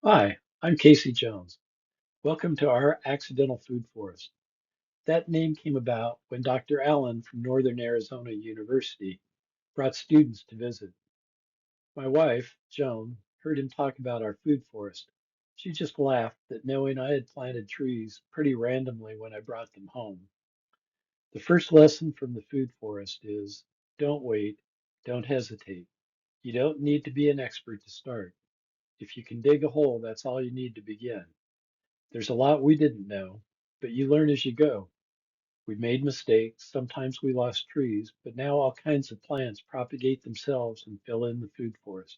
Hi, I'm Casey Jones. Welcome to our accidental food forest. That name came about when Dr. Allen from Northern Arizona University brought students to visit. My wife, Joan, heard him talk about our food forest. She just laughed at knowing I had planted trees pretty randomly when I brought them home. The first lesson from the food forest is don't wait, don't hesitate. You don't need to be an expert to start. If you can dig a hole, that's all you need to begin. There's a lot we didn't know, but you learn as you go. We made mistakes, sometimes we lost trees, but now all kinds of plants propagate themselves and fill in the food forest.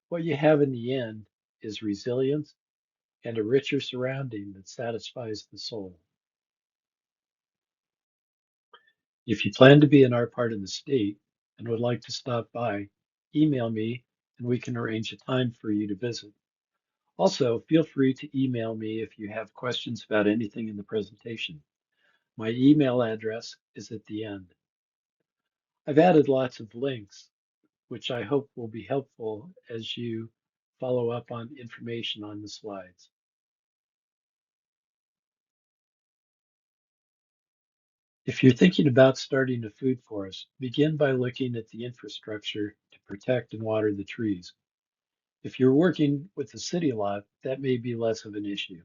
What you have in the end is resilience and a richer surrounding that satisfies the soul. If you plan to be in our part of the state and would like to stop by, email me and we can arrange a time for you to visit. Also, feel free to email me if you have questions about anything in the presentation. My email address is at the end. I've added lots of links, which I hope will be helpful as you follow up on information on the slides. If you're thinking about starting a food forest, begin by looking at the infrastructure to protect and water the trees. If you're working with a city lot, that may be less of an issue.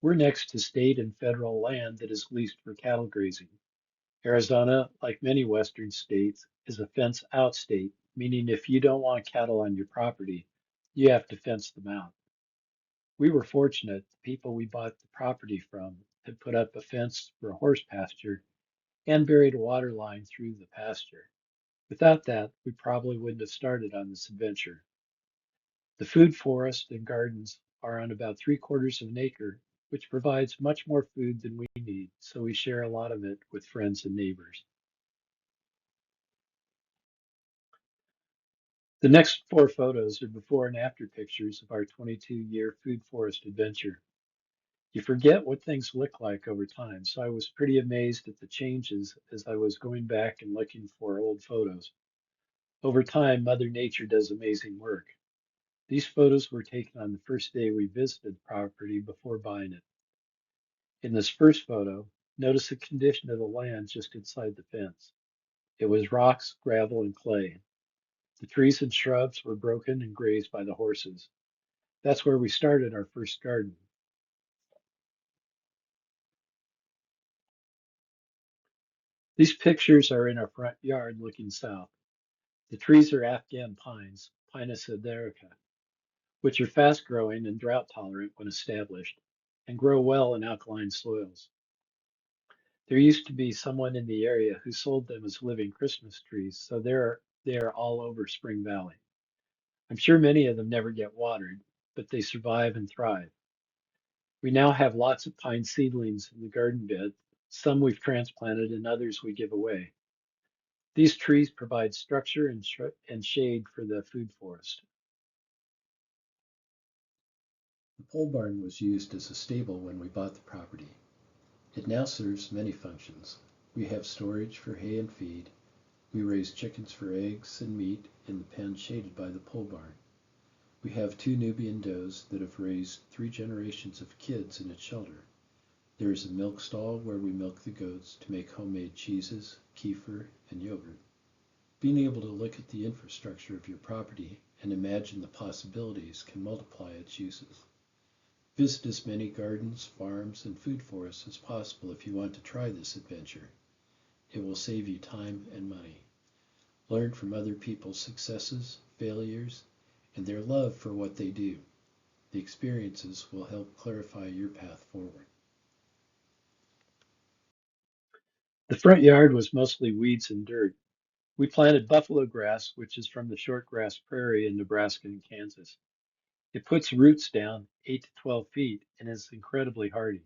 We're next to state and federal land that is leased for cattle grazing. Arizona, like many Western states, is a fence out state, meaning if you don't want cattle on your property, you have to fence them out. We were fortunate the people we bought the property from had put up a fence for a horse pasture and buried a water line through the pasture. Without that, we probably wouldn't have started on this adventure. The food forest and gardens are on about 3/4 of an acre, which provides much more food than we need, so we share a lot of it with friends and neighbors. The next four photos are before and after pictures of our 22-year food forest adventure. You forget what things look like over time, so I was pretty amazed at the changes as I was going back and looking for old photos. Over time, Mother Nature does amazing work. These photos were taken on the first day we visited the property before buying it. In this first photo, notice the condition of the land just inside the fence. It was rocks, gravel, and clay. The trees and shrubs were broken and grazed by the horses. That's where we started our first garden. These pictures are in our front yard looking south. The trees are Afghan pines, Pinus iberica, which are fast growing and drought tolerant when established and grow well in alkaline soils. There used to be someone in the area who sold them as living Christmas trees, so they are all over Spring Valley. I'm sure many of them never get watered, but they survive and thrive. We now have lots of pine seedlings in the garden bed. Some we've transplanted and others we give away. These trees provide structure and shade for the food forest. The pole barn was used as a stable when we bought the property. It now serves many functions. We have storage for hay and feed. We raise chickens for eggs and meat in the pen shaded by the pole barn. We have two Nubian does that have raised 3 generations of kids in its shelter. There is a milk stall where we milk the goats to make homemade cheeses, kefir, and yogurt. Being able to look at the infrastructure of your property and imagine the possibilities can multiply its uses. Visit as many gardens, farms, and food forests as possible if you want to try this adventure. It will save you time and money. Learn from other people's successes, failures, and their love for what they do. The experiences will help clarify your path forward. The front yard was mostly weeds and dirt. We planted buffalo grass, which is from the shortgrass prairie in Nebraska and Kansas. It puts roots down 8 to 12 feet and is incredibly hardy.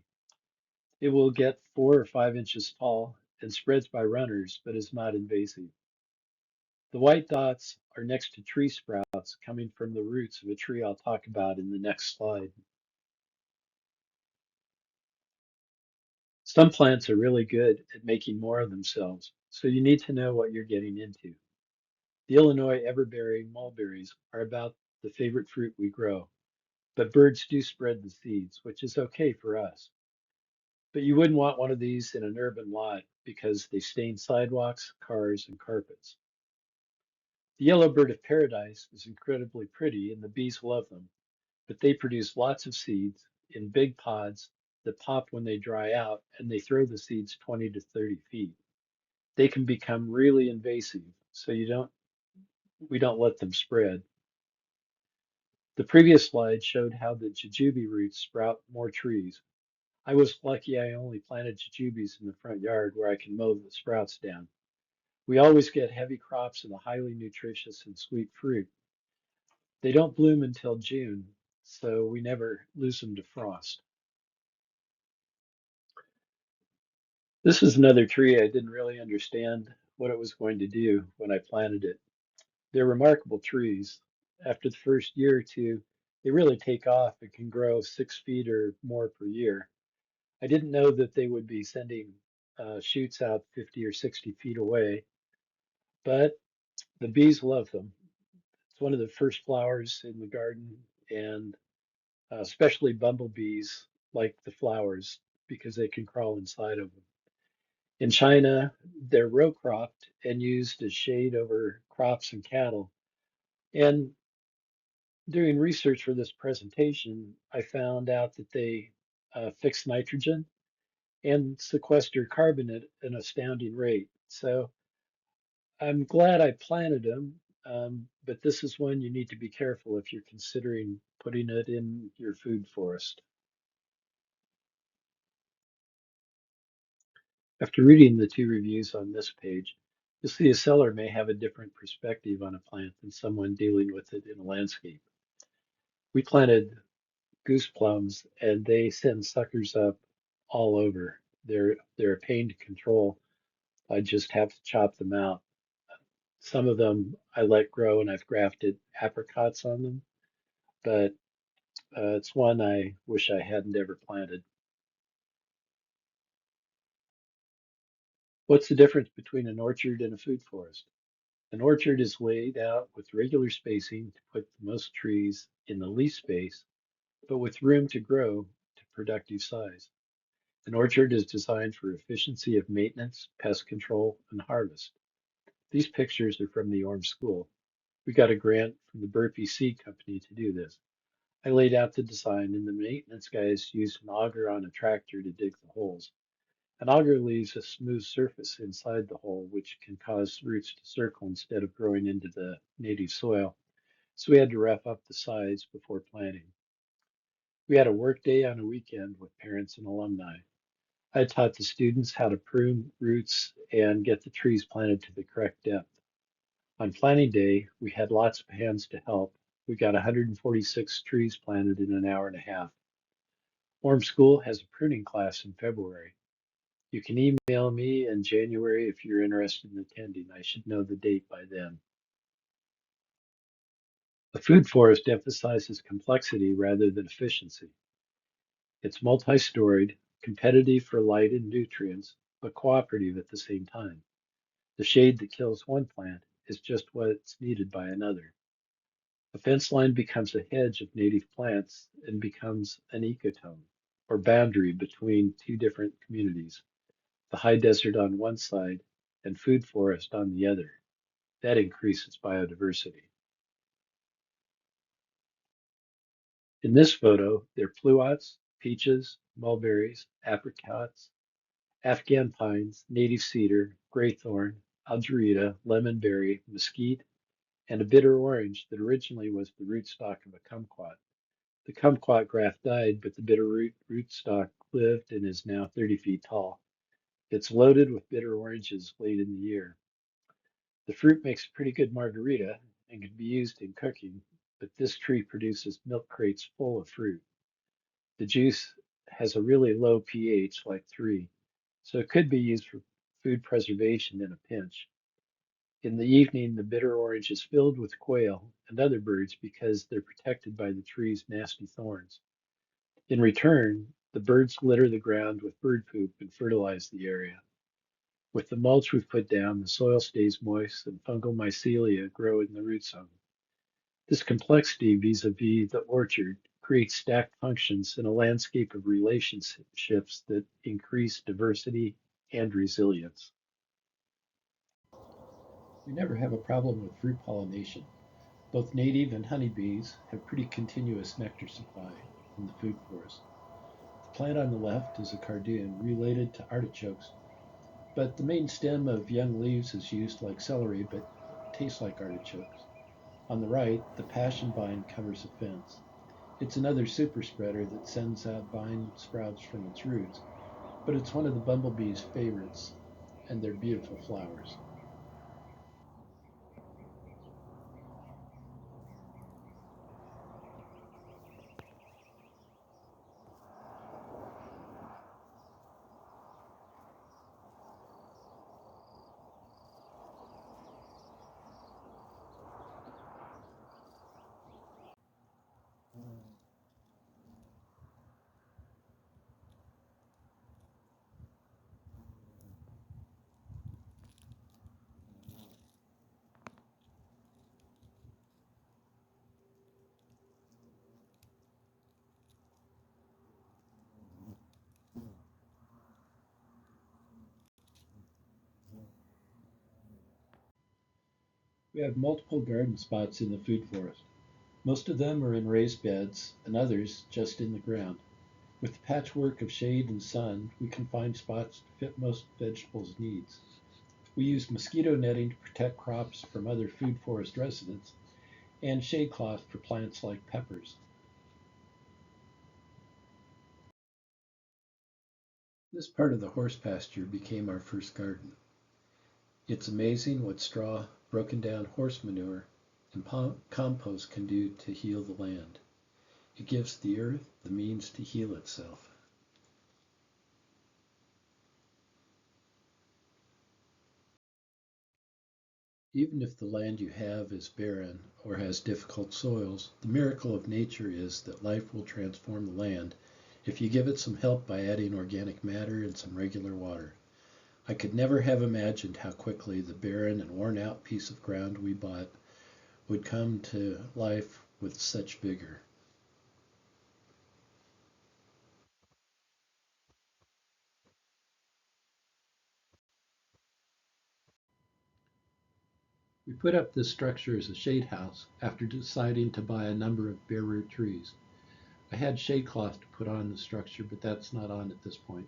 It will get 4 or 5 inches tall and spreads by runners, but is not invasive. The white dots are next to tree sprouts coming from the roots of a tree I'll talk about in the next slide. Some plants are really good at making more of themselves, so you need to know what you're getting into. The Illinois everbearing mulberries are about the favorite fruit we grow. but birds do spread the seeds, which is okay for us. But you wouldn't want one of these in an urban lot because they stain sidewalks, cars, and carpets. The yellow bird of paradise is incredibly pretty and the bees love them, but they produce lots of seeds in big pods that pop when they dry out and they throw the seeds 20 to 30 feet. They can become really invasive, so we don't let them spread. The previous slide showed how the jujube roots sprout more trees. I was lucky I only planted jujubes in the front yard where I can mow the sprouts down. We always get heavy crops of the highly nutritious and sweet fruit. They don't bloom until June, so we never lose them to frost. This is another tree I didn't really understand what it was going to do when I planted it. They're remarkable trees. After the first year or two, they really take off and can grow 6 feet or more per year. I didn't know that they would be sending shoots out 50 or 60 feet away, but the bees love them. It's one of the first flowers in the garden, and especially bumblebees like the flowers because they can crawl inside of them. In China, they're row cropped and used as shade over crops and cattle. And doing research for this presentation, I found out that they fix nitrogen and sequester carbon at an astounding rate. So I'm glad I planted them, but this is one you need to be careful if you're considering putting it in your food forest. After reading the two reviews on this page, you'll see a seller may have a different perspective on a plant than someone dealing with it in a landscape. We planted goose plums and they send suckers up all over. They're a pain to control. I just have to chop them out. Some of them I let grow and I've grafted apricots on them, but it's one I wish I hadn't ever planted. What's the difference between an orchard and a food forest? An orchard is laid out with regular spacing to put the most trees in the least space, but with room to grow to productive size. An orchard is designed for efficiency of maintenance, pest control, and harvest. These pictures are from the Orm School. We got a grant from the Burpee Seed Company to do this. I laid out the design and the maintenance guys used an auger on a tractor to dig the holes. An auger leaves a smooth surface inside the hole, which can cause roots to circle instead of growing into the native soil. So we had to rough up the sides before planting. We had a work day on a weekend with parents and alumni. I taught the students how to prune roots and get the trees planted to the correct depth. On planting day, we had lots of hands to help. We got 146 trees planted in an hour and a half. Orm School has a pruning class in February. You can email me in January if you're interested in attending. I should know the date by then. A food forest emphasizes complexity rather than efficiency. It's multi-storied, competitive for light and nutrients, but cooperative at the same time. The shade that kills one plant is just what's needed by another. A fence line becomes a hedge of native plants and becomes an ecotone, or boundary between two different communities, the high desert on one side and food forest on the other. That increases biodiversity. In this photo, they're pluots, peaches, mulberries, apricots, Afghan pines, native cedar, graythorn, algerita, lemonberry, mesquite, and a bitter orange that originally was the rootstock of a kumquat. The kumquat graft died, but the bitter rootstock lived and is now 30 feet tall. It's loaded with bitter oranges late in the year. The fruit makes a pretty good margarita and can be used in cooking, but this tree produces milk crates full of fruit. The juice has a really low pH, like 3, so it could be used for food preservation in a pinch. In the evening, the bitter orange is filled with quail and other birds because they're protected by the tree's nasty thorns. In return, the birds litter the ground with bird poop and fertilize the area. With the mulch we've put down, the soil stays moist and fungal mycelia grow in the root zone. This complexity vis-a-vis the orchard create stacked functions in a landscape of relationships that increase diversity and resilience. We never have a problem with fruit pollination. Both native and honeybees have pretty continuous nectar supply in the food forest. The plant on the left is a cardoon related to artichokes, but the main stem of young leaves is used like celery but tastes like artichokes. On the right, the passion vine covers a fence. It's another super spreader that sends out vine sprouts from its roots, but it's one of the bumblebee's favorites, and they're beautiful flowers. We have multiple garden spots in the food forest. Most of them are in raised beds, and others just in the ground. With the patchwork of shade and sun, we can find spots to fit most vegetables' needs. We use mosquito netting to protect crops from other food forest residents, and shade cloth for plants like peppers. This part of the horse pasture became our first garden. It's amazing what straw, broken down horse manure, and compost can do to heal the land. It gives the earth the means to heal itself. Even if the land you have is barren or has difficult soils, the miracle of nature is that life will transform the land if you give it some help by adding organic matter and some regular water. I could never have imagined how quickly the barren and worn out piece of ground we bought would come to life with such vigor. We put up this structure as a shade house after deciding to buy a number of bare root trees. I had shade cloth to put on the structure, but that's not on at this point.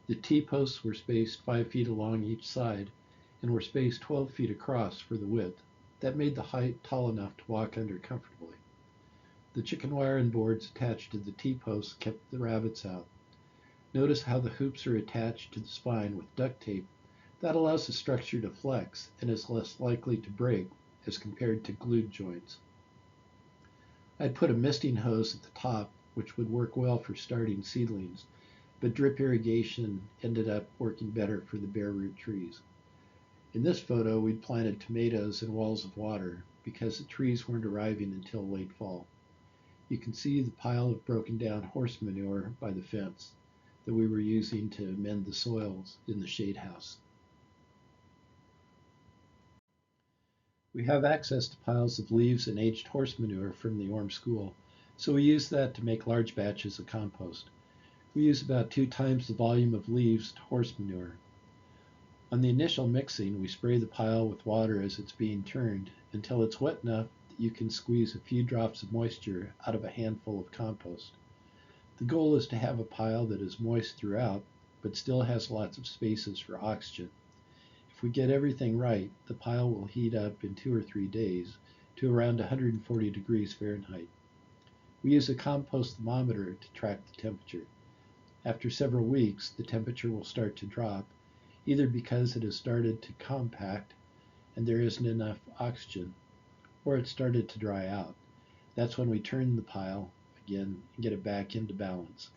The T-posts were spaced 5 feet along each side and were spaced 12 feet across for the width. That made the height tall enough to walk under comfortably. The chicken wire and boards attached to the T-posts kept the rabbits out. Notice how the hoops are attached to the spine with duct tape. That allows the structure to flex and is less likely to break as compared to glued joints. I'd put a misting hose at the top, which would work well for starting seedlings, but drip irrigation ended up working better for the bare root trees. In this photo, we'd planted tomatoes in walls of water because the trees weren't arriving until late fall. You can see the pile of broken down horse manure by the fence that we were using to amend the soils in the shade house. We have access to piles of leaves and aged horse manure from the Orm School, so we use that to make large batches of compost. We use about 2 times the volume of leaves to horse manure. On the initial mixing, we spray the pile with water as it's being turned until it's wet enough that you can squeeze a few drops of moisture out of a handful of compost. The goal is to have a pile that is moist throughout, but still has lots of spaces for oxygen. If we get everything right, the pile will heat up in 2 or 3 days to around 140 degrees Fahrenheit. We use a compost thermometer to track the temperature. After several weeks, the temperature will start to drop, either because it has started to compact and there isn't enough oxygen, or it started to dry out. That's when we turn the pile again and get it back into balance.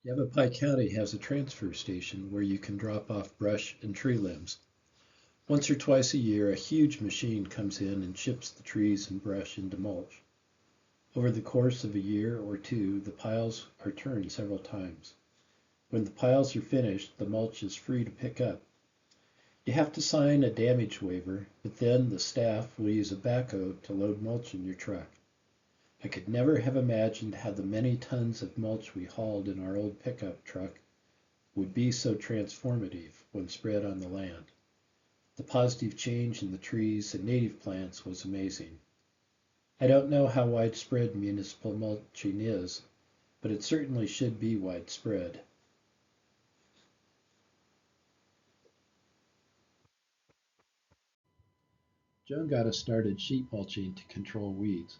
Yavapai County has a transfer station where you can drop off brush and tree limbs. Once or twice a year, a huge machine comes in and chips the trees and brush into mulch. Over the course of a year or two, the piles are turned several times. When the piles are finished, the mulch is free to pick up. You have to sign a damage waiver, but then the staff will use a backhoe to load mulch in your truck. I could never have imagined how the many tons of mulch we hauled in our old pickup truck would be so transformative when spread on the land. The positive change in the trees and native plants was amazing. I don't know how widespread municipal mulching is, but it certainly should be widespread. Joan got us started sheet mulching to control weeds.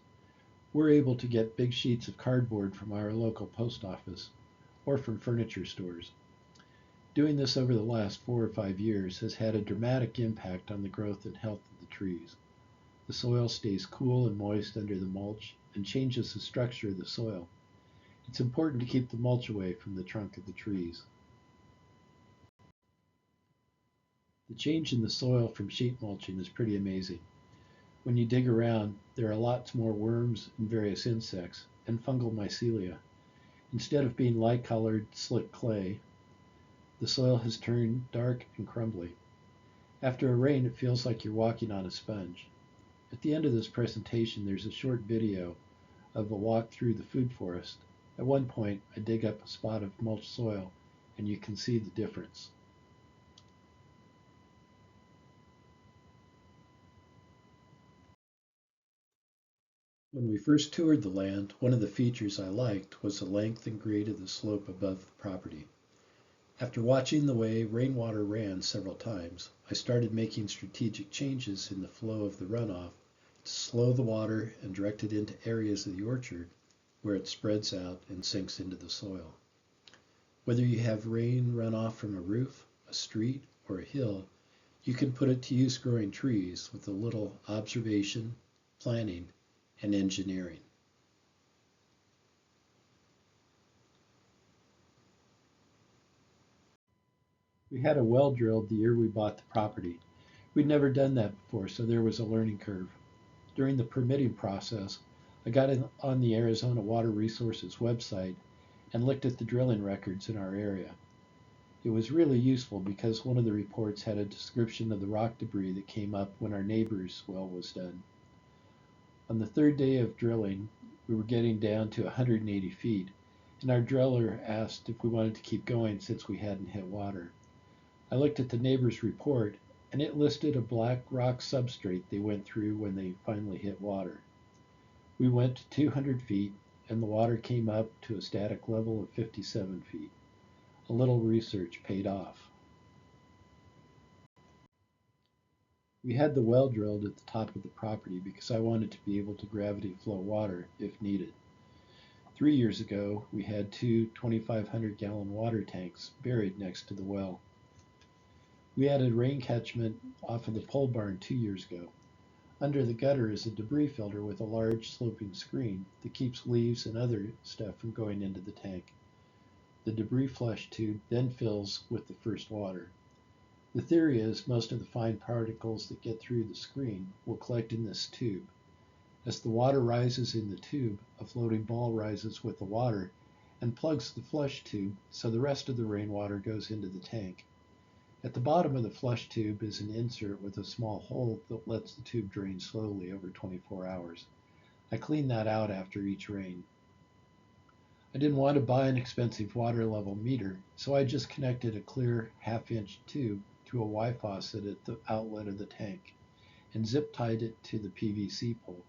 We're able to get big sheets of cardboard from our local post office or from furniture stores. Doing this over the last 4 or 5 years has had a dramatic impact on the growth and health of the trees. The soil stays cool and moist under the mulch and changes the structure of the soil. It's important to keep the mulch away from the trunk of the trees. The change in the soil from sheet mulching is pretty amazing. When you dig around, there are lots more worms and various insects and fungal mycelia. Instead of being light-colored, slick clay, the soil has turned dark and crumbly. After a rain, it feels like you're walking on a sponge. At the end of this presentation, there's a short video of a walk through the food forest. At one point, I dig up a spot of mulched soil, and you can see the difference. When we first toured the land, one of the features I liked was the length and grade of the slope above the property. After watching the way rainwater ran several times, I started making strategic changes in the flow of the runoff to slow the water and direct it into areas of the orchard where it spreads out and sinks into the soil. Whether you have rain runoff from a roof, a street, or a hill, you can put it to use growing trees with a little observation, planning, and engineering. We had a well drilled the year we bought the property. We'd never done that before, so there was a learning curve. During the permitting process, I got on the Arizona Water Resources website and looked at the drilling records in our area. It was really useful because one of the reports had a description of the rock debris that came up when our neighbor's well was done. On the third day of drilling, we were getting down to 180 feet, and our driller asked if we wanted to keep going since we hadn't hit water. I looked at the neighbor's report, and it listed a black rock substrate they went through when they finally hit water. We went to 200 feet, and the water came up to a static level of 57 feet. A little research paid off. We had the well drilled at the top of the property because I wanted to be able to gravity flow water if needed. 3 years ago, we had two 2,500-gallon water tanks buried next to the well. We added rain catchment off of the pole barn 2 years ago. Under the gutter is a debris filter with a large sloping screen that keeps leaves and other stuff from going into the tank. The debris flush tube then fills with the first water. The theory is most of the fine particles that get through the screen will collect in this tube. As the water rises in the tube, a floating ball rises with the water and plugs the flush tube so the rest of the rainwater goes into the tank. At the bottom of the flush tube is an insert with a small hole that lets the tube drain slowly over 24 hours. I clean that out after each rain. I didn't want to buy an expensive water level meter, so I just connected a clear half-inch tube to a Y faucet at the outlet of the tank and zip tied it to the PVC pole.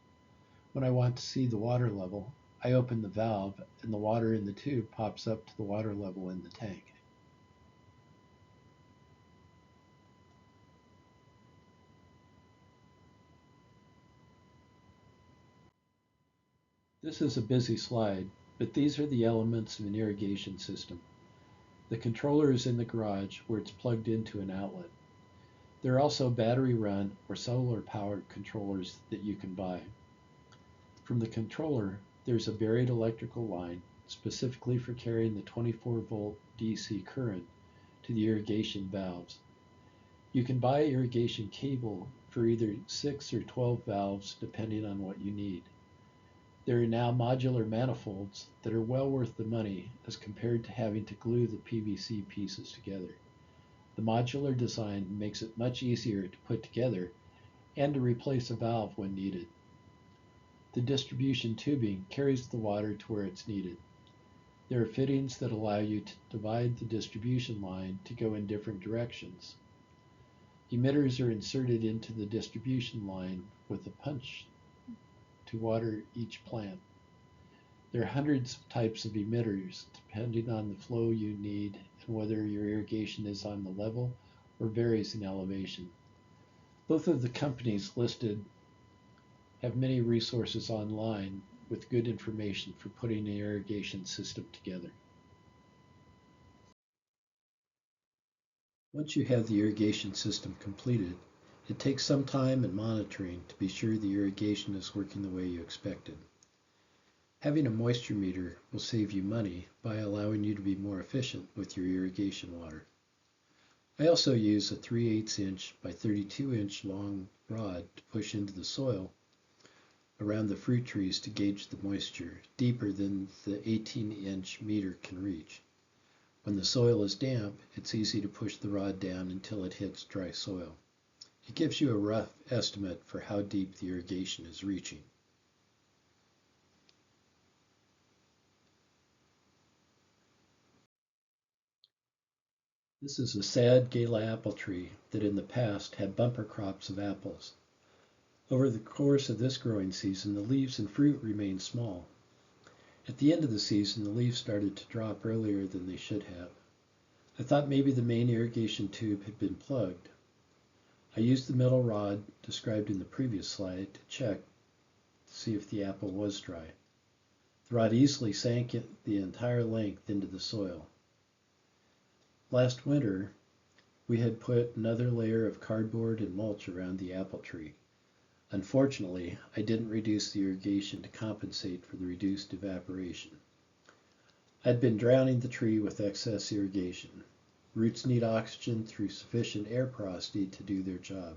When I want to see the water level, I open the valve and the water in the tube pops up to the water level in the tank. This is a busy slide, but these are the elements of an irrigation system. The controller is in the garage where it's plugged into an outlet. There are also battery run or solar powered controllers that you can buy. From the controller, there's a buried electrical line specifically for carrying the 24-volt DC current to the irrigation valves. You can buy irrigation cable for either 6 or 12 valves depending on what you need. There are now modular manifolds that are well worth the money as compared to having to glue the PVC pieces together. The modular design makes it much easier to put together and to replace a valve when needed. The distribution tubing carries the water to where it's needed. There are fittings that allow you to divide the distribution line to go in different directions. Emitters are inserted into the distribution line with a punch to water each plant. There are hundreds of types of emitters depending on the flow you need and whether your irrigation is on the level or varies in elevation. Both of the companies listed have many resources online with good information for putting an irrigation system together. Once you have the irrigation system completed, it takes some time and monitoring to be sure the irrigation is working the way you expected. Having a moisture meter will save you money by allowing you to be more efficient with your irrigation water. I also use a 3/8 inch by 32 inch long rod to push into the soil around the fruit trees to gauge the moisture deeper than the 18-inch meter can reach. When the soil is damp, it's easy to push the rod down until it hits dry soil. It gives you a rough estimate for how deep the irrigation is reaching. This is a sad gala apple tree that in the past had bumper crops of apples. Over the course of this growing season, the leaves and fruit remained small. At the end of the season, the leaves started to drop earlier than they should have. I thought maybe the main irrigation tube had been plugged. I used the metal rod described in the previous slide to check to see if the apple was dry. The rod easily sank it the entire length into the soil. Last winter, we had put another layer of cardboard and mulch around the apple tree. Unfortunately, I didn't reduce the irrigation to compensate for the reduced evaporation. I'd been drowning the tree with excess irrigation. Roots need oxygen through sufficient air porosity to do their job.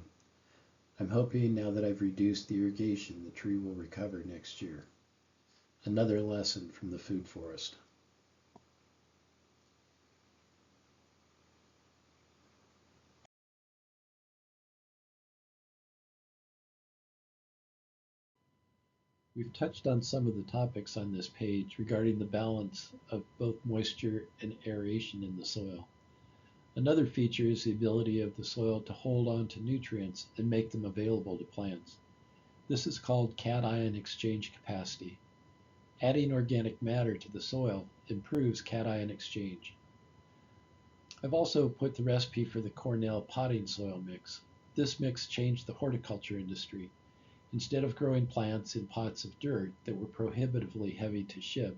I'm hoping now that I've reduced the irrigation, the tree will recover next year. Another lesson from the food forest. We've touched on some of the topics on this page regarding the balance of both moisture and aeration in the soil. Another feature is the ability of the soil to hold on to nutrients and make them available to plants. This is called cation exchange capacity. Adding organic matter to the soil improves cation exchange. I've also put the recipe for the Cornell potting soil mix. This mix changed the horticulture industry. Instead of growing plants in pots of dirt that were prohibitively heavy to ship,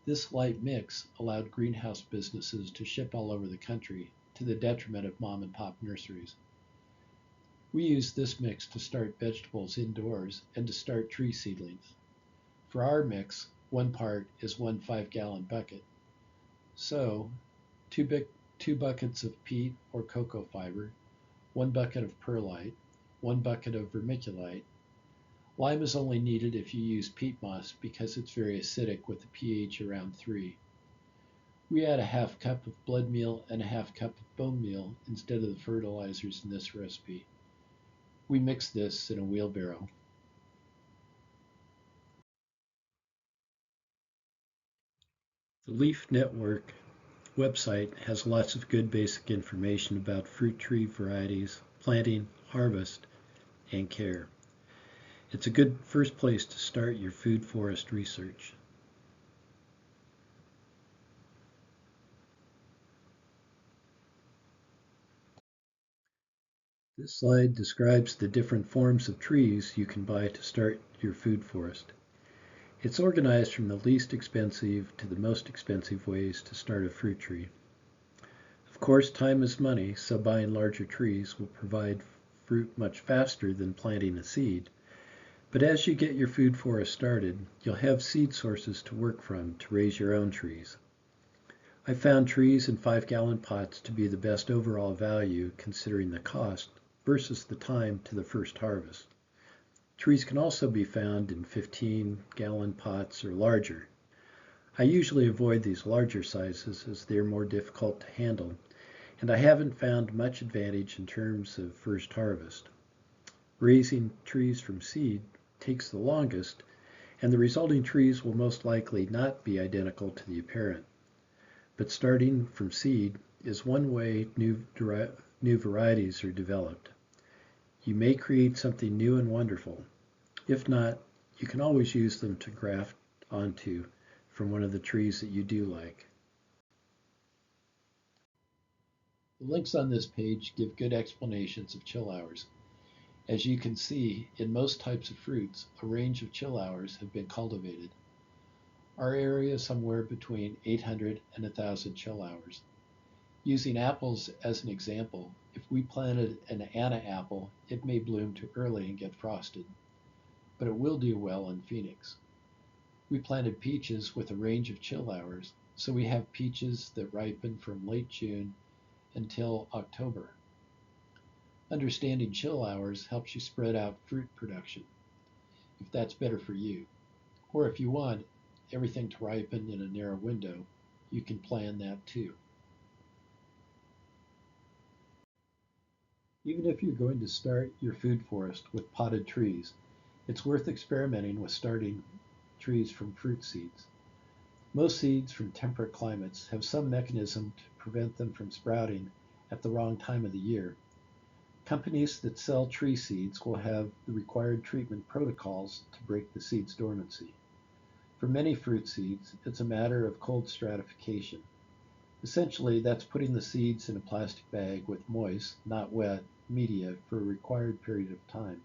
this light mix allowed greenhouse businesses to ship all over the country to the detriment of mom and pop nurseries. We use this mix to start vegetables indoors and to start tree seedlings. For our mix, 1 part is 1 5-gallon bucket. So, two buckets of peat or cocoa fiber, 1 bucket of perlite, 1 bucket of vermiculite. Lime is only needed if you use peat moss because it's very acidic with a pH around 3. We add a 1/2 cup of blood meal and a 1/2 cup of bone meal instead of the fertilizers in this recipe. We mix this in a wheelbarrow. The Leaf Network website has lots of good basic information about fruit tree varieties, planting, harvest, and care. It's a good first place to start your food forest research. This slide describes the different forms of trees you can buy to start your food forest. It's organized from the least expensive to the most expensive ways to start a fruit tree. Of course, time is money, so buying larger trees will provide fruit much faster than planting a seed. But as you get your food forest started, you'll have seed sources to work from to raise your own trees. I found trees in 5-gallon pots to be the best overall value considering the cost versus the time to the first harvest. Trees can also be found in 15-gallon pots or larger. I usually avoid these larger sizes as they're more difficult to handle and I haven't found much advantage in terms of first harvest. Raising trees from seed takes the longest, and the resulting trees will most likely not be identical to the parent. But starting from seed is one way new varieties are developed. You may create something new and wonderful. If not, you can always use them to graft onto from one of the trees that you do like. The links on this page give good explanations of chill hours. As you can see, in most types of fruits, a range of chill hours have been cultivated. Our area is somewhere between 800 and 1,000 chill hours. Using apples as an example, if we planted an Anna apple, it may bloom too early and get frosted, but it will do well in Phoenix. We planted peaches with a range of chill hours, so we have peaches that ripen from late June until October. Understanding chill hours helps you spread out fruit production, if that's better for you. Or if you want everything to ripen in a narrow window, you can plan that too. Even if you're going to start your food forest with potted trees, it's worth experimenting with starting trees from fruit seeds. Most seeds from temperate climates have some mechanism to prevent them from sprouting at the wrong time of the year. Companies that sell tree seeds will have the required treatment protocols to break the seed's dormancy. For many fruit seeds, it's a matter of cold stratification. Essentially, that's putting the seeds in a plastic bag with moist, not wet, media for a required period of time.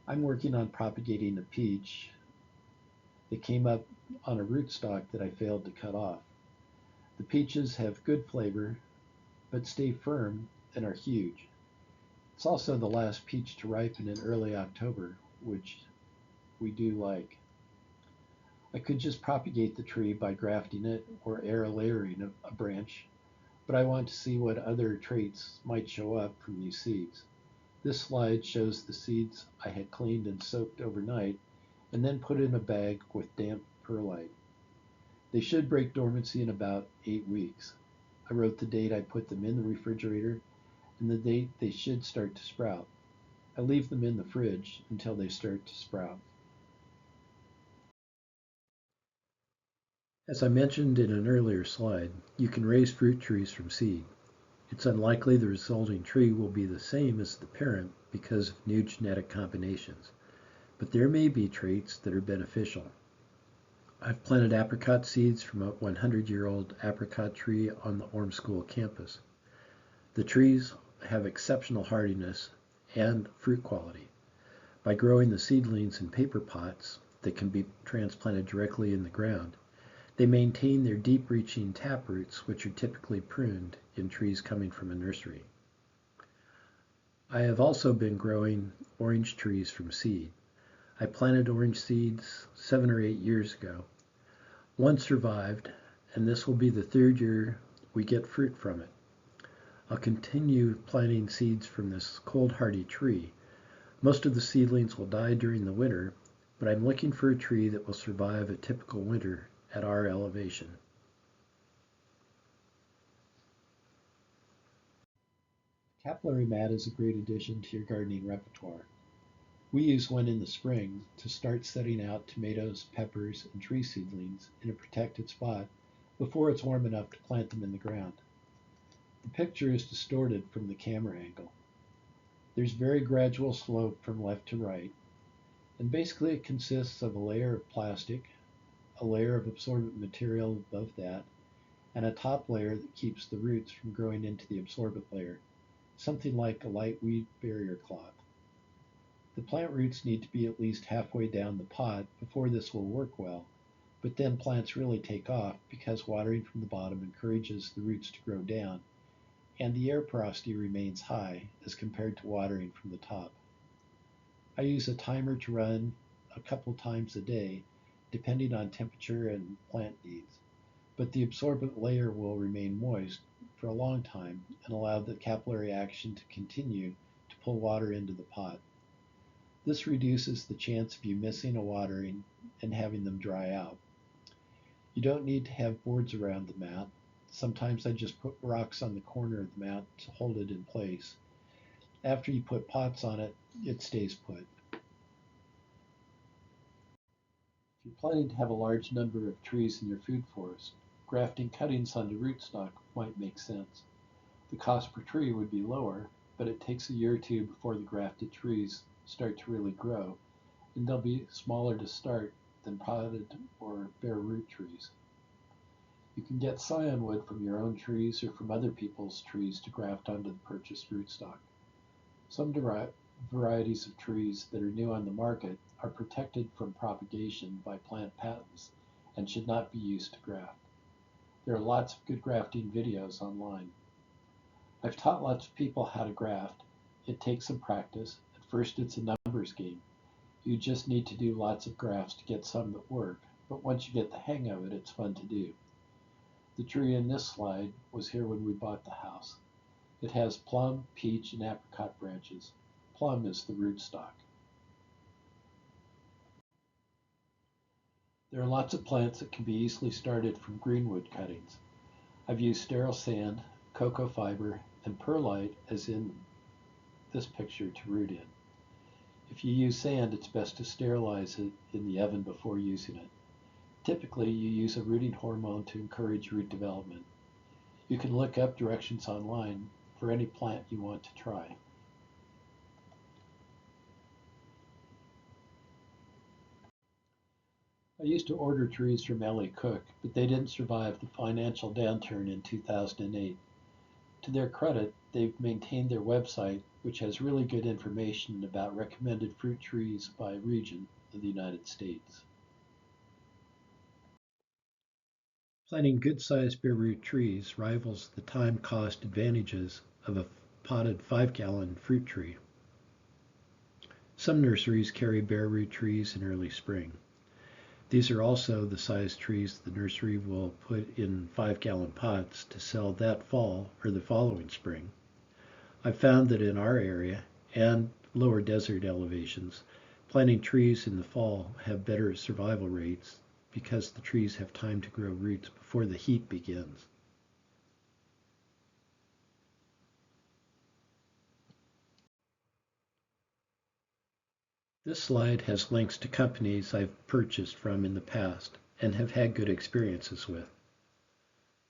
I'm working on propagating a peach that came up on a rootstock that I failed to cut off. The peaches have good flavor, but stay firm and are huge. It's also the last peach to ripen in early October, which we do like. I could just propagate the tree by grafting it or air layering a branch, but I want to see what other traits might show up from these seeds. This slide shows the seeds I had cleaned and soaked overnight and then put in a bag with damp perlite. They should break dormancy in about 8 weeks. I wrote the date I put them in the refrigerator and the date they should start to sprout. I leave them in the fridge until they start to sprout. As I mentioned in an earlier slide, you can raise fruit trees from seed. It's unlikely the resulting tree will be the same as the parent because of new genetic combinations, but there may be traits that are beneficial. I've planted apricot seeds from a 100-year-old apricot tree on the Orm School campus. The trees have exceptional hardiness and fruit quality. By growing the seedlings in paper pots that can be transplanted directly in the ground, they maintain their deep-reaching taproots, which are typically pruned in trees coming from a nursery. I have also been growing orange trees from seed. I planted orange seeds 7 or 8 years ago. One survived, and this will be the 3rd year we get fruit from it. I'll continue planting seeds from this cold hardy tree. Most of the seedlings will die during the winter, but I'm looking for a tree that will survive a typical winter at our elevation. Capillary mat is a great addition to your gardening repertoire. We use one in the spring to start setting out tomatoes, peppers, and tree seedlings in a protected spot before it's warm enough to plant them in the ground. The picture is distorted from the camera angle. There's very gradual slope from left to right, and basically it consists of a layer of plastic, a layer of absorbent material above that, and a top layer that keeps the roots from growing into the absorbent layer, something like a light weed barrier cloth. The plant roots need to be at least halfway down the pot before this will work well, but then plants really take off because watering from the bottom encourages the roots to grow down, and the air porosity remains high as compared to watering from the top. I use a timer to run a couple times a day, depending on temperature and plant needs, but the absorbent layer will remain moist for a long time and allow the capillary action to continue to pull water into the pot. This reduces the chance of you missing a watering and having them dry out. You don't need to have boards around the mat. Sometimes I just put rocks on the corner of the mat to hold it in place. After you put pots on it, it stays put. If you're planning to have a large number of trees in your food forest, grafting cuttings onto rootstock might make sense. The cost per tree would be lower, but it takes a year or two before the grafted trees start to really grow, and they'll be smaller to start than potted or bare root trees. You can get scion wood from your own trees or from other people's trees to graft onto the purchased rootstock. Some varieties of trees that are new on the market are protected from propagation by plant patents and should not be used to graft. There are lots of good grafting videos online. I've taught lots of people how to graft. It takes some practice. At first, it's a numbers game. You just need to do lots of grafts to get some that work, but once you get the hang of it, it's fun to do. The tree in this slide was here when we bought the house. It has plum, peach, and apricot branches. Plum is the rootstock. There are lots of plants that can be easily started from greenwood cuttings. I've used sterile sand, cocoa fiber, and perlite, as in this picture, to root in. If you use sand, it's best to sterilize it in the oven before using it. Typically, you use a rooting hormone to encourage root development. You can look up directions online for any plant you want to try. I used to order trees from Ellie Cook, but they didn't survive the financial downturn in 2008. To their credit, they've maintained their website, which has really good information about recommended fruit trees by region of the United States. Planting good-sized bare root trees rivals the time-cost advantages of a potted 5-gallon fruit tree. Some nurseries carry bare root trees in early spring. These are also the size trees the nursery will put in 5-gallon pots to sell that fall or the following spring. I've found that in our area and lower desert elevations, planting trees in the fall have better survival rates because the trees have time to grow roots before the heat begins. This slide has links to companies I've purchased from in the past and have had good experiences with.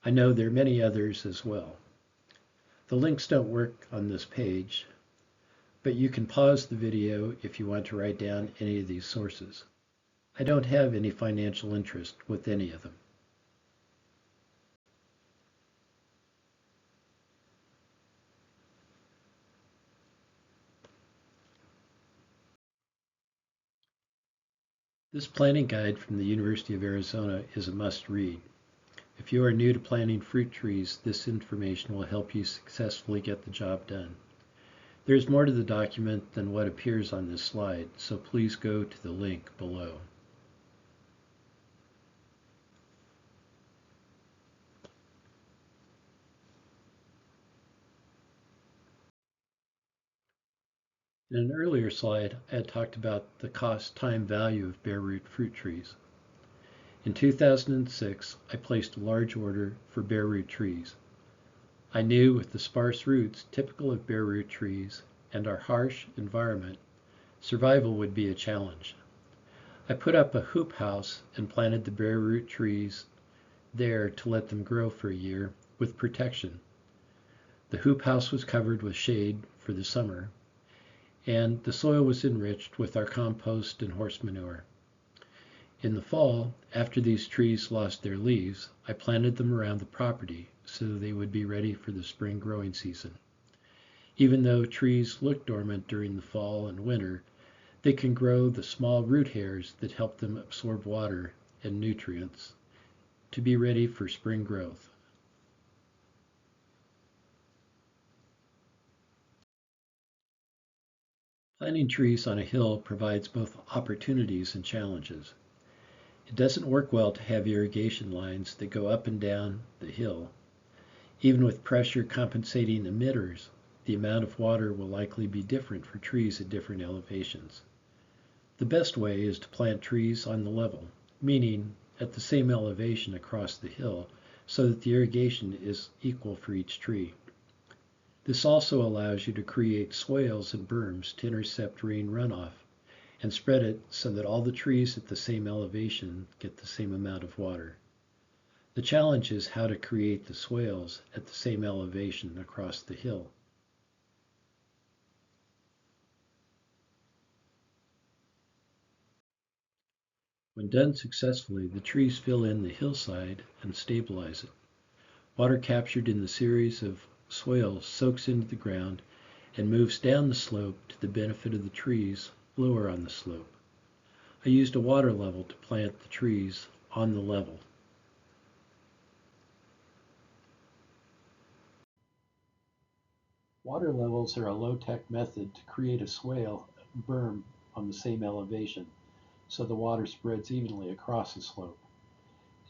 I know there are many others as well. The links don't work on this page, but you can pause the video if you want to write down any of these sources. I don't have any financial interest with any of them. This planting guide from the University of Arizona is a must-read. If you are new to planting fruit trees, this information will help you successfully get the job done. There is more to the document than what appears on this slide, so please go to the link below. In an earlier slide, I had talked about the cost-time value of bare root fruit trees. In 2006, I placed a large order for bare root trees. I knew with the sparse roots typical of bare root trees and our harsh environment, survival would be a challenge. I put up a hoop house and planted the bare root trees there to let them grow for a year with protection. The hoop house was covered with shade for the summer, and the soil was enriched with our compost and horse manure. In the fall, after these trees lost their leaves, I planted them around the property so they would be ready for the spring growing season. Even though trees look dormant during the fall and winter, they can grow the small root hairs that help them absorb water and nutrients to be ready for spring growth. Planting trees on a hill provides both opportunities and challenges. It doesn't work well to have irrigation lines that go up and down the hill. Even with pressure compensating emitters, the amount of water will likely be different for trees at different elevations. The best way is to plant trees on the level, meaning at the same elevation across the hill, so that the irrigation is equal for each tree. This also allows you to create swales and berms to intercept rain runoff and spread it so that all the trees at the same elevation get the same amount of water. The challenge is how to create the swales at the same elevation across the hill. When done successfully, the trees fill in the hillside and stabilize it. Water captured in the series of swales soaks into the ground and moves down the slope to the benefit of the trees lower on the slope. I used a water level to plant the trees on the level. Water levels are a low-tech method to create a swale berm on the same elevation, so the water spreads evenly across the slope.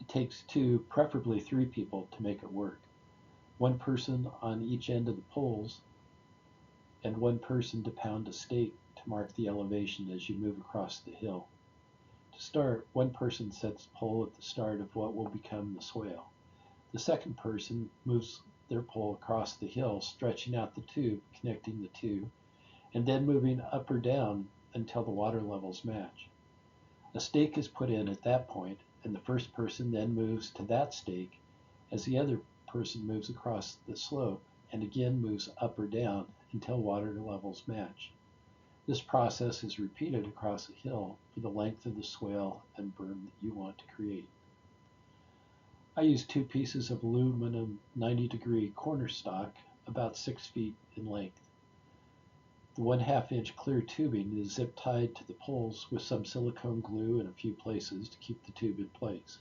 It takes two, preferably three people to make it work. One person on each end of the poles and one person to pound a stake to mark the elevation as you move across the hill. To start, one person sets the pole at the start of what will become the swale. The second person moves their pole across the hill, stretching out the tube, connecting the two, and then moving up or down until the water levels match. A stake is put in at that point, and the first person then moves to that stake as the other person moves across the slope and again moves up or down until water levels match. This process is repeated across a hill for the length of the swale and berm that you want to create. I use two pieces of aluminum 90-degree corner stock about 6 feet in length. The 1/2 inch clear tubing is zip tied to the poles with some silicone glue in a few places to keep the tube in place.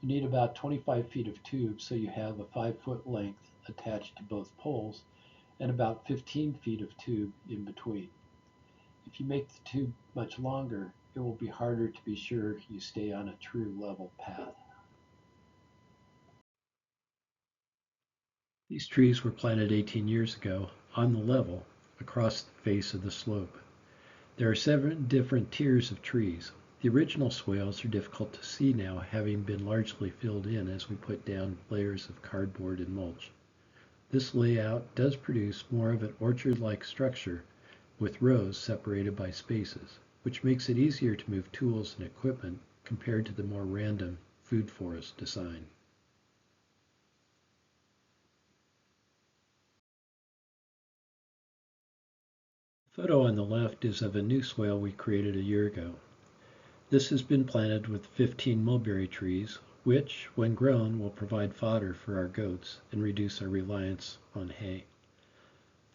You need about 25 feet of tube so you have a 5-foot length attached to both poles and about 15 feet of tube in between. If you make the tube much longer, it will be harder to be sure you stay on a true level path. These trees were planted 18 years ago on the level across the face of the slope. There are 7 different tiers of trees. The original swales are difficult to see now, having been largely filled in as we put down layers of cardboard and mulch. This layout does produce more of an orchard-like structure with rows separated by spaces, which makes it easier to move tools and equipment compared to the more random food forest design. The photo on the left is of a new swale we created a year ago. This has been planted with 15 mulberry trees, which, when grown, will provide fodder for our goats and reduce our reliance on hay.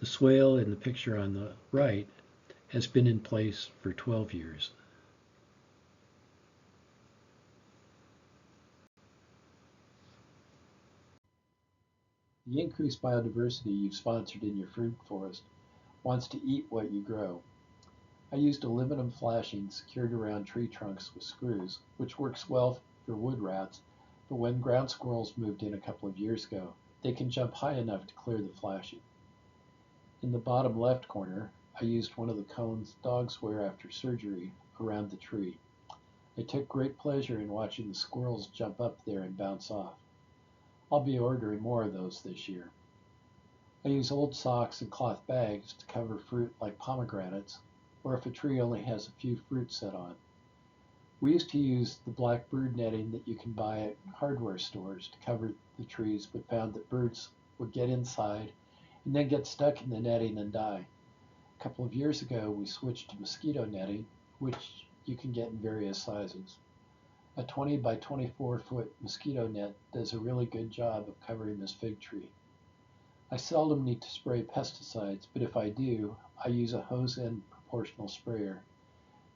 The swale in the picture on the right has been in place for 12 years. The increased biodiversity you've sponsored in your fruit forest wants to eat what you grow. I used aluminum flashing secured around tree trunks with screws, which works well for wood rats, but when ground squirrels moved in a couple of years ago, they can jump high enough to clear the flashing. In the bottom left corner, I used one of the cones dogs wear after surgery around the tree. I took great pleasure in watching the squirrels jump up there and bounce off. I'll be ordering more of those this year. I use old socks and cloth bags to cover fruit like pomegranates, or if a tree only has a few fruit set on. We used to use the black bird netting that you can buy at hardware stores to cover the trees, but found that birds would get inside and then get stuck in the netting and die. A couple of years ago, we switched to mosquito netting, which you can get in various sizes. A 20 by 24-foot mosquito net does a really good job of covering this fig tree. I seldom need to spray pesticides, but if I do, I use a hose-end proportional sprayer.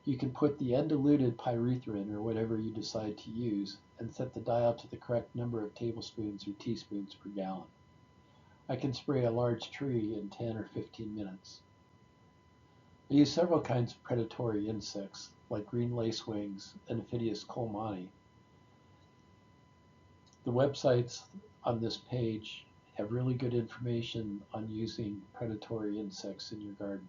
You can put the undiluted pyrethrin or whatever you decide to use and set the dial to the correct number of tablespoons or teaspoons per gallon. I can spray a large tree in 10 or 15 minutes. I use several kinds of predatory insects, like green lacewings and Aphidius colemanni. The websites on this page have really good information on using predatory insects in your garden.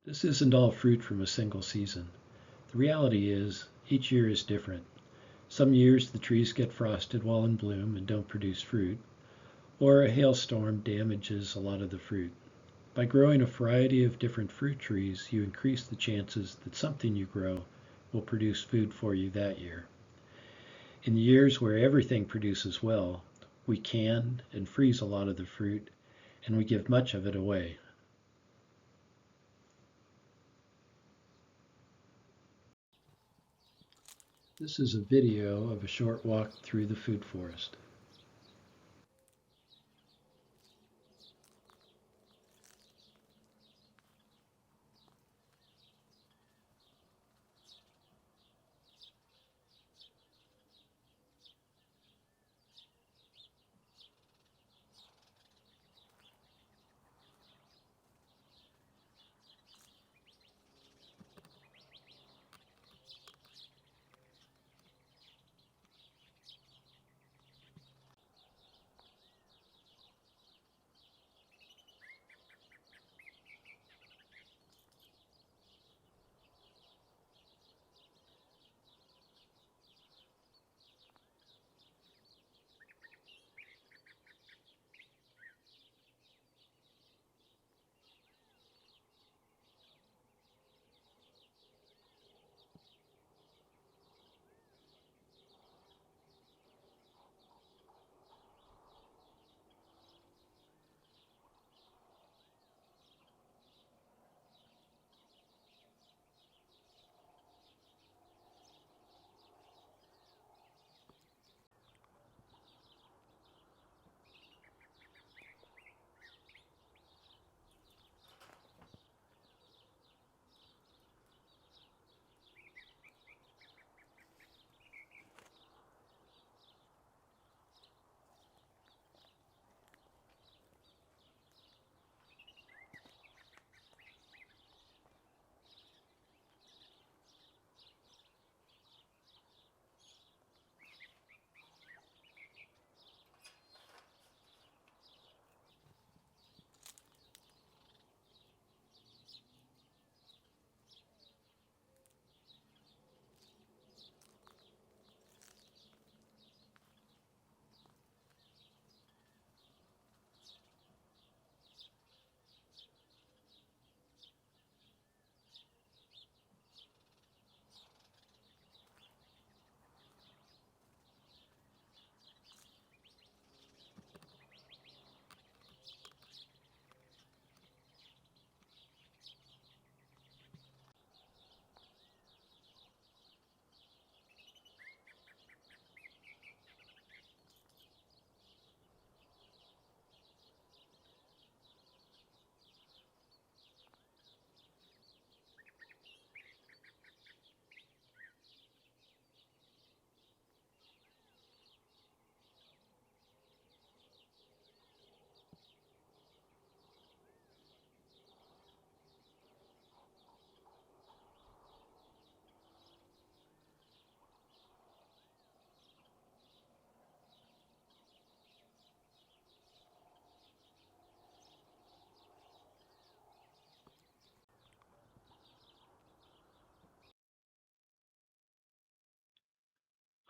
This isn't all fruit from a single season. The reality is, each year is different. Some years the trees get frosted while in bloom and don't produce fruit, or a hailstorm damages a lot of the fruit. By growing a variety of different fruit trees, you increase the chances that something you grow will produce food for you that year. In the years where everything produces well, we can and freeze a lot of the fruit, and we give much of it away. This is a video of a short walk through the food forest.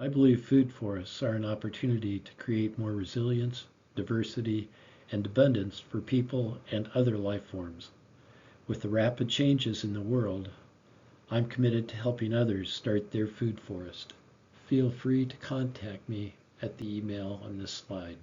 I believe food forests are an opportunity to create more resilience, diversity, and abundance for people and other life forms. With the rapid changes in the world, I'm committed to helping others start their food forest. Feel free to contact me at the email on this slide.